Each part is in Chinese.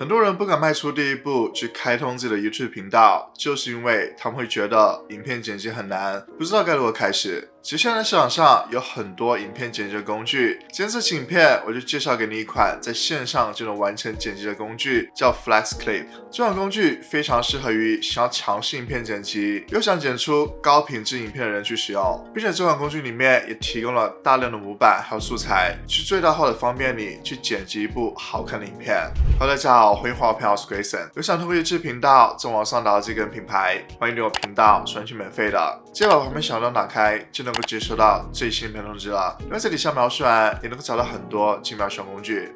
很多人不敢迈出第一步去开通自己的 YouTube 频道，就是因为他们会觉得影片剪辑很难，不知道该如何开始。其实现在市场上有很多影片剪辑的工具，今天这期影片我就介绍给你一款在线上就能完成剪辑的工具，叫 FlexClip。这款工具非常适合于想要尝试影片剪辑又想剪出高品质影片的人去使用，并且这款工具里面也提供了大量的模板还有素材，去最大化的方便你去剪辑一部好看的影片。Hello， 大家好，欢迎回到频道，我是 Grayson。有想通过 YouTube 频道在网上打造这个品牌，欢迎订阅我频道，是完全免费的。接着把旁边小灯打开，就能够接收到最新影片通知了。另外，这底下描述栏也能够找到很多精妙使用工具。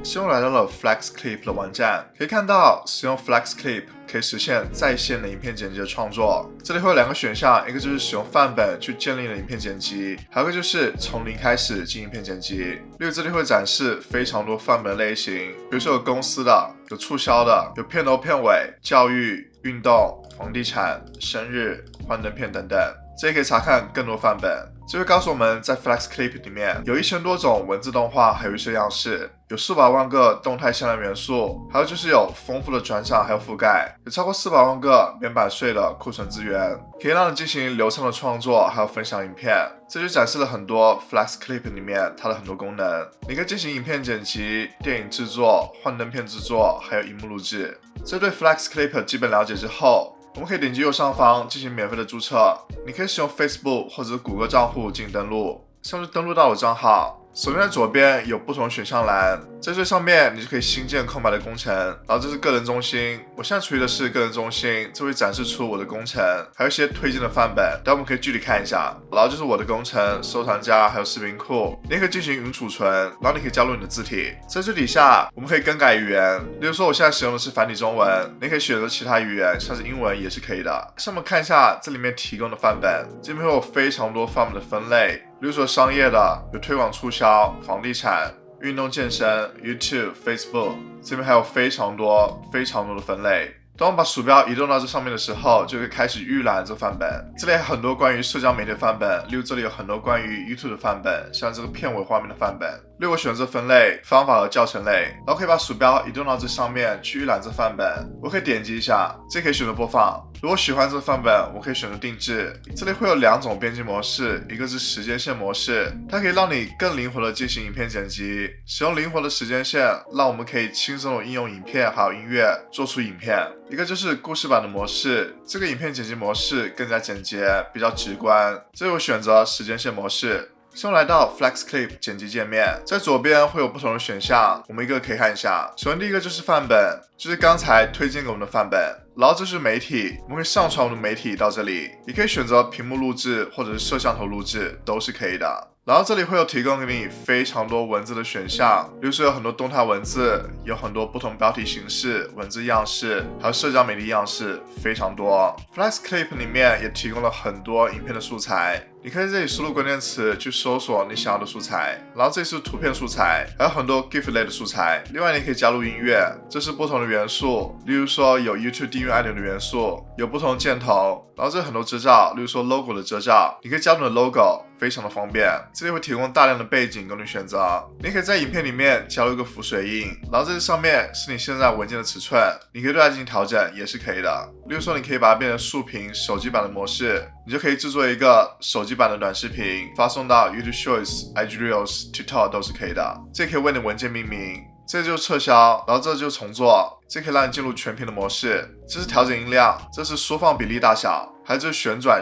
先来到了 FlexClip 的网站，可以看到使用 FlexClip 可以实现在线的影片剪辑的创作。这里会有两个选项，一个就是使用范本去建立你的影片剪辑，还有一个就是从零开始进行影片剪辑。例如这里会展示非常多范本的类型，比如说有公司的、有促销的、有片头片尾、教育、运动、房地产、生日、幻灯片等等。这里可以查看更多范本。这会告诉我们在 FlexClip 里面有1000多种文字动画，还有一些样式，有数百万个动态向量元素，还有就是有丰富的转场还有覆盖，有超过400万个免版税的库存资源，可以让你进行流畅的创作还有分享影片。这就展示了很多 FlexClip 里面它的很多功能，你可以进行影片剪辑、电影制作、幻灯片制作，还有荧幕录制。这对 FlexClip 基本了解之后，我们可以点击右上方进行免费的注册，你可以使用 Facebook 或者谷歌账户进行登录，像是登录到我账号。首先在左边有不同的选项栏，在最上面你就可以新建空白的工程，然后这是个人中心，我现在处理的是个人中心，这会展示出我的工程，还有一些推荐的范本，等我们可以具体看一下。然后就是我的工程、收藏夹还有视频库，你也可以进行云储存，然后你可以加入你的字体。在最底下我们可以更改语言，例如说我现在使用的是繁体中文，你可以选择其他语言，像是英文也是可以的。像我们看一下这里面提供的范本，这里面会有非常多范本的分类，比如说商业的，有推广促销、房地产、运动健身、YouTube、Facebook， 这边还有非常多的分类。当我们把鼠标移动到这上面的时候，就可以开始预览这个范本。这里还有很多关于社交媒体的范本，例如这里有很多关于 YouTube 的范本，像这个片尾画面的范本。例如我选择分类、方法和教程类，然后可以把鼠标移动到这上面去预览这范本。我可以点击一下，这可以选择播放。如果喜欢这个范本，我可以选择定制。这里会有2种编辑模式，一个是时间线模式，它可以让你更灵活的进行影片剪辑，使用灵活的时间线，让我们可以轻松的应用影片还有音乐做出影片。一个就是故事版的模式，这个影片剪辑模式更加简洁，比较直观。这里我选择时间线模式。先来到 FlexClip 剪辑界面，在左边会有不同的选项，我们一个可以看一下。首先第一个就是范本，就是刚才推荐给我们的范本。然后这是媒体，我们可以上传我们的媒体到这里，也可以选择屏幕录制或者是摄像头录制，都是可以的。然后这里会有提供给你非常多文字的选项，比如说有很多动态文字，有很多不同标题形式、文字样式，还有社交媒体样式，非常多。FlexClip 里面也提供了很多影片的素材，你可以在这里输入关键词去搜索你想要的素材，然后这是图片素材，还有很多 GIF 类的素材。另外你可以加入音乐，这是不同的元素，例如说有 YouTube 订阅按钮的元素，有不同的箭头，然后这很多遮罩，例如说 logo 的遮罩，你可以加入你的 logo， 非常的方便。这里会提供大量的背景供你选择，你可以在影片里面加入一个浮水印，然后这上面是你现在文件的尺寸，你可以对它进行调整，也是可以的。例如说你可以把它变成竖屏手机版的模式，你就可以制作一个手机版的短视频，发送到 YouTube Shorts、IG Reels、TikTok 都是可以的。这可以为你文件命名。这就是撤销，然后这就是重做，这可以让你进入全屏的模式。这是调整音量，这是缩放比例大小，还有这是旋转，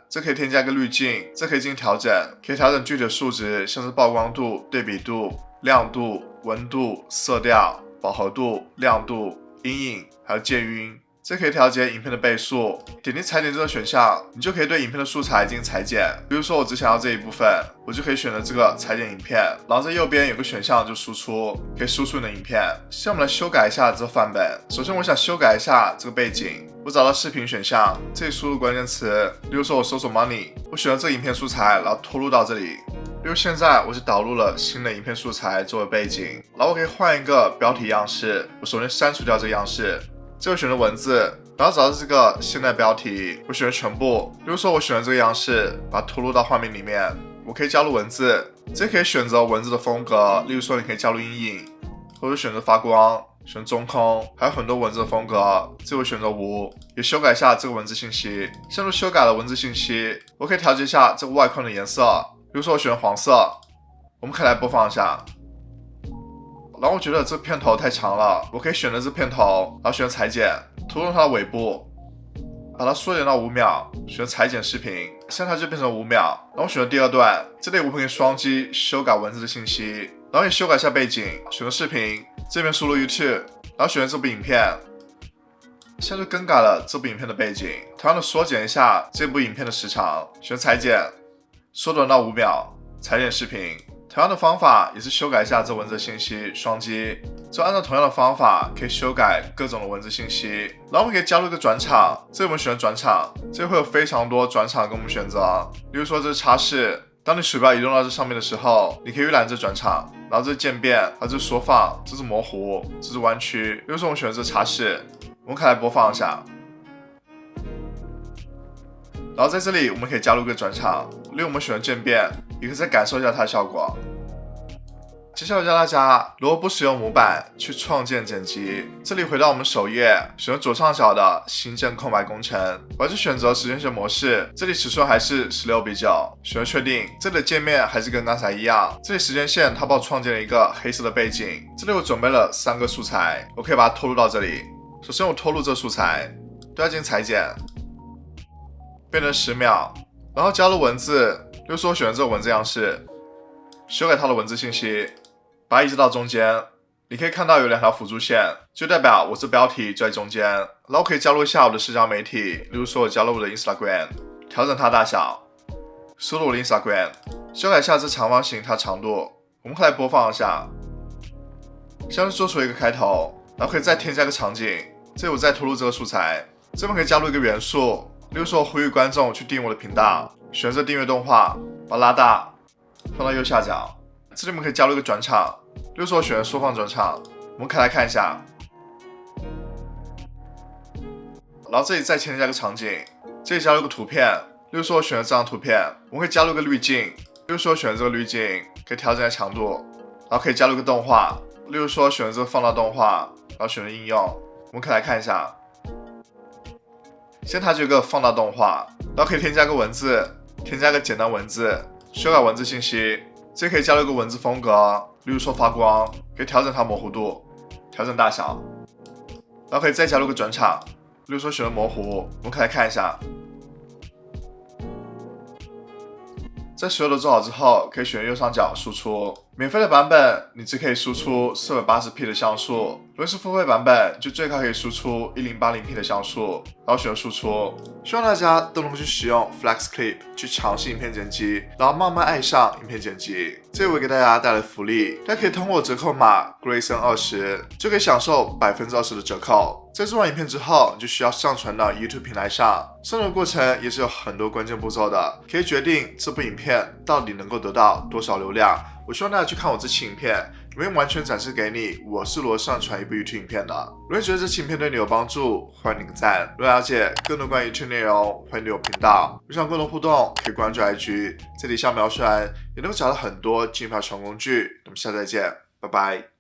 这可以添加一个滤镜，这可以进行调整，可以调整具体的数值，像是曝光度、对比度、亮度、温度、色调、饱和度、亮度、阴影，还有渐晕。这可以调节影片的倍数，点击裁剪这个选项，你就可以对影片的素材进行裁剪。比如说我只想要这一部分，我就可以选择这个裁剪影片，然后在右边有个选项就输出，可以输出你的影片。现在我们来修改一下这个范本。首先我想修改一下这个背景，我找到视频选项，这里输入关键词，比如说我搜索 money， 我选择这个影片素材，然后拖入到这里。例如现在我是导入了新的影片素材作为背景，然后我可以换一个标题样式，我首先删除掉这个样式。这个选择文字，然后找到这个现在标题，我选择全部。比如说我选择这个样式，把它拖入到画面里面，我可以加入文字，这可以选择文字的风格，例如说你可以加入阴影，或者选择发光，选中空，还有很多文字的风格，这我选择无，也修改一下这个文字信息。像是修改了文字信息，我可以调节一下这个外框的颜色，比如说我选黄色，我们可以来播放一下。然后我觉得这片头太长了，我可以选择这片头，然后选择裁剪，拖动它的尾部，把它缩减到5秒，选择裁剪视频，现在它就变成5秒。然后我选择第二段，这里我可以双击修改文字的信息，然后也修改一下背景，选择视频，这边输入 YouTube， 然后选择这部影片，现在就更改了这部影片的背景，同样的缩减一下这部影片的时长，选择裁剪，缩短到5秒，裁剪视频。同样的方法也是修改一下这文字信息，双击，就按照同样的方法可以修改各种的文字信息。然后我们可以加入一个转场，这里我们选择转场，这里会有非常多转场跟我们选择，比如说这是插式，当你鼠标移动到这上面的时候，你可以预览这转场，然后这是渐变，然后这是缩放，这是模糊，这是弯曲。比如说我们选择这插式，我们可以来播放一下。然后在这里我们可以加入一个转场，例如我们选择渐变，也可以再感受一下它的效果。接下来教大家如何不使用模板去创建剪辑。这里回到我们首页，选择左上角的新建空白工程，我还是选择时间线模式，这里尺寸还是16:9，选择确定。这里的界面还是跟刚才一样，这里时间线它帮我创建了一个黑色的背景。这里我准备了3个素材，我可以把它拖入到这里。首先我拖入这素材，对它进行裁剪，变成10秒，然后加入文字，例如说我选择这个文字样式，修改它的文字信息，把它移植到中间。你可以看到有2条辅助线，就代表我这标题就在中间。然后可以加入一下我的社交媒体，例如说我加入我的 Instagram， 调整它大小，输入我的 Instagram， 修改一下这长方形它长度。我们可以来播放一下，像是做出一个开头，然后可以再添加一个场景，这里我再拖入这个素材，这边可以加入一个元素，例如说我呼吁观众去订阅我的频道，选择订阅动画，把它拉大，放到右下角。这里我们可以加入一个转场，例如说我选择缩放转场，我们可以来看一下。然后这里再添加一个场景，这里加入一个图片，例如说我选择这张图片，我们可以加入一个滤镜，例如说我选择这个滤镜，可以调整一下强度，然后可以加入一个动画，例如说选择这个放大动画，然后选择应用，我们可以来看一下。现在它就有一个放大动画，然后可以添加一个文字，添加一个简单文字，修改文字信息。这可以加入一个文字风格，例如说发光，可以调整它模糊度，调整大小，然后可以再加入一个转场，例如说选择模糊，我们可以来看一下。在所有都做好之后，可以选右上角输出。免费的版本你只可以输出 480p 的像素，如果是付费版本就最高可以输出 1080p 的像素，然后选择输出。希望大家都能够去使用 Flex Clip 去尝试影片剪辑，然后慢慢爱上影片剪辑。这会给大家带来福利，大家可以通过折扣码 Grayson20 就可以享受20%的折扣。在做完影片之后，你就需要上传到 YouTube 平台上，上传的过程也是有很多关键步骤的，可以决定这部影片到底能够得到多少流量。我希望大家去看我这期影片，里面完全展示给你我是如何上传一部 YouTube 影片的。如果你觉得这期影片对你有帮助，欢迎点个赞。如果了解更多关于 YouTube 内容，欢迎订阅我频道。如果想更多互动，可以关注 IG， 这里下描述栏也能够找到很多竞票小工具。我们下次再见，拜拜。